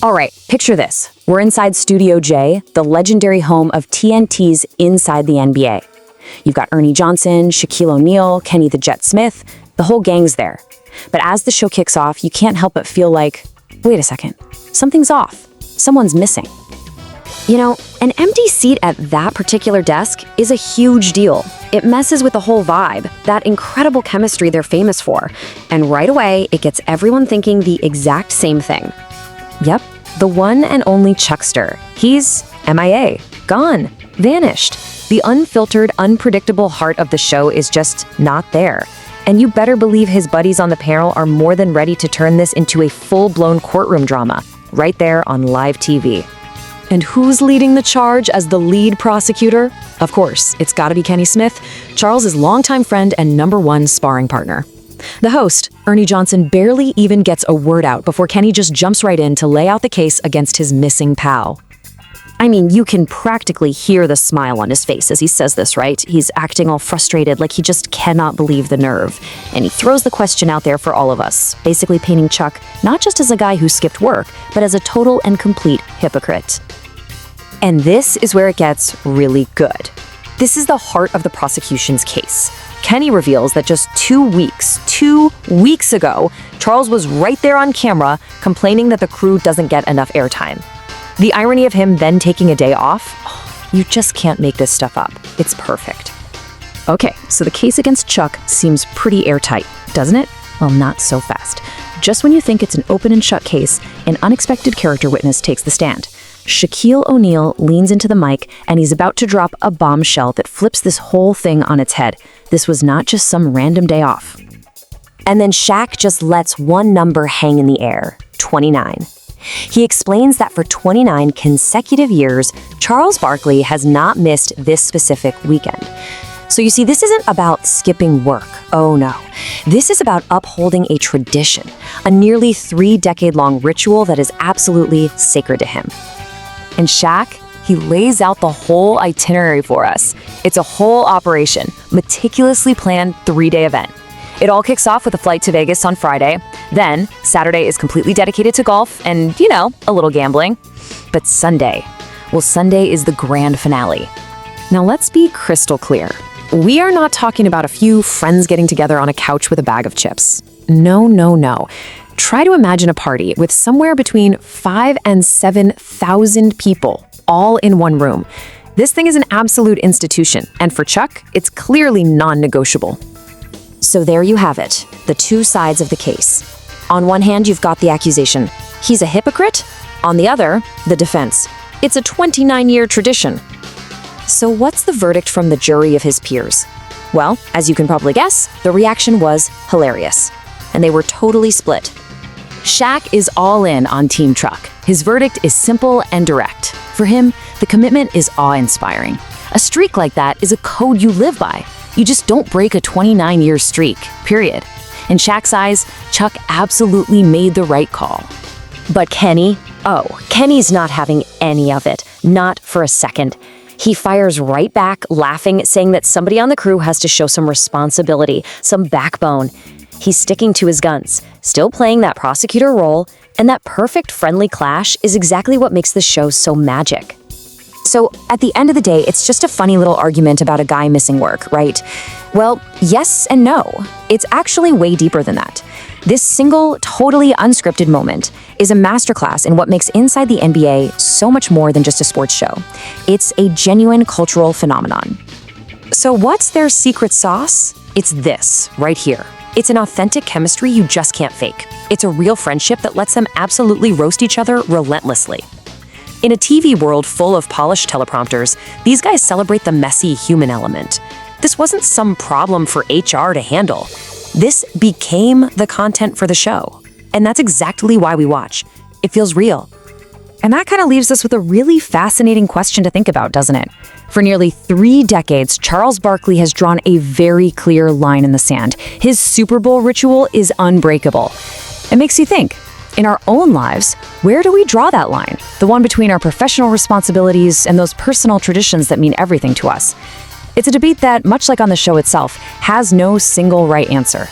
All right, picture this. We're inside Studio J, the legendary home of TNT's Inside the NBA. You've got Ernie Johnson, Shaquille O'Neal, Kenny the Jet Smith, the whole gang's there. But as the show kicks off, you can't help but feel like, wait a second, something's off. Someone's missing. You know, an empty seat at that particular desk is a huge deal. It messes with the whole vibe, that incredible chemistry they're famous for. And right away, it gets everyone thinking the exact same thing. Yep, the one and only Chuckster. He's MIA, gone, vanished. The unfiltered, unpredictable heart of the show is just not there. And you better believe his buddies on the panel are more than ready to turn this into a full-blown courtroom drama, right there on live TV. And who's leading the charge as the lead prosecutor? Of course, it's gotta be Kenny Smith, Charles's longtime friend and #1 sparring partner. The host, Ernie Johnson, barely even gets a word out before Kenny just jumps right in to lay out the case against his missing pal. I mean, you can practically hear the smile on his face as he says this, right? He's acting all frustrated, like he just cannot believe the nerve. And he throws the question out there for all of us, basically painting Chuck not just as a guy who skipped work, but as a total and complete hypocrite. And this is where it gets really good. This is the heart of the prosecution's case. Kenny reveals that just 2 weeks ago, Charles was right there on camera complaining that the crew doesn't get enough airtime. The irony of him then taking a day off, you just can't make this stuff up. It's perfect. Okay, so the case against Chuck seems pretty airtight, doesn't it? Well, not so fast. Just when you think it's an open and shut case, an unexpected character witness takes the stand. Shaquille O'Neal leans into the mic and he's about to drop a bombshell that flips this whole thing on its head. This was not just some random day off. And then Shaq just lets one number hang in the air, 29. He explains that for 29 consecutive years, Charles Barkley has not missed this specific weekend. So you see, this isn't about skipping work. Oh no. This is about upholding a tradition, a nearly 3-decade-long ritual that is absolutely sacred to him. And Shaq, he lays out the whole itinerary for us. It's a whole operation, meticulously planned 3-day event. It all kicks off with a flight to Vegas on Friday. Then, Saturday is completely dedicated to golf and, you know, a little gambling. But Sunday, well, Sunday is the grand finale. Now let's be crystal clear. We are not talking about a few friends getting together on a couch with a bag of chips. No, no, no. Try to imagine a party with somewhere between 5,000 and 7,000 people, all in one room. This thing is an absolute institution, and for Chuck, it's clearly non-negotiable. So there you have it, the two sides of the case. On one hand, you've got the accusation, he's a hypocrite. On the other, the defense, it's a 29-year tradition. So what's the verdict from the jury of his peers? Well, as you can probably guess, the reaction was hilarious. And they were totally split. Shaq is all in on Team Chuck. His verdict is simple and direct. For him, the commitment is awe-inspiring. A streak like that is a code you live by. You just don't break a 29-year streak, period. In Shaq's eyes, Chuck absolutely made the right call. But Kenny? Oh, Kenny's not having any of it. Not for a second. He fires right back, laughing, saying that somebody on the crew has to show some responsibility, some backbone. He's sticking to his guns, still playing that prosecutor role, and that perfect friendly clash is exactly what makes the show so magic. So, at the end of the day, it's just a funny little argument about a guy missing work, right? Well, yes and no. It's actually way deeper than that. This single, totally unscripted moment is a masterclass in what makes Inside the NBA so much more than just a sports show. It's a genuine cultural phenomenon. So what's their secret sauce? It's this, right here. It's an authentic chemistry you just can't fake. It's a real friendship that lets them absolutely roast each other relentlessly. In a TV world full of polished teleprompters, these guys celebrate the messy human element. This wasn't some problem for HR to handle. This became the content for the show. And that's exactly why we watch. It feels real. And that kind of leaves us with a really fascinating question to think about, doesn't it? For nearly 3 decades, Charles Barkley has drawn a very clear line in the sand. His Super Bowl ritual is unbreakable. It makes you think, in our own lives, where do we draw that line? The one between our professional responsibilities and those personal traditions that mean everything to us. It's a debate that, much like on the show itself, has no single right answer.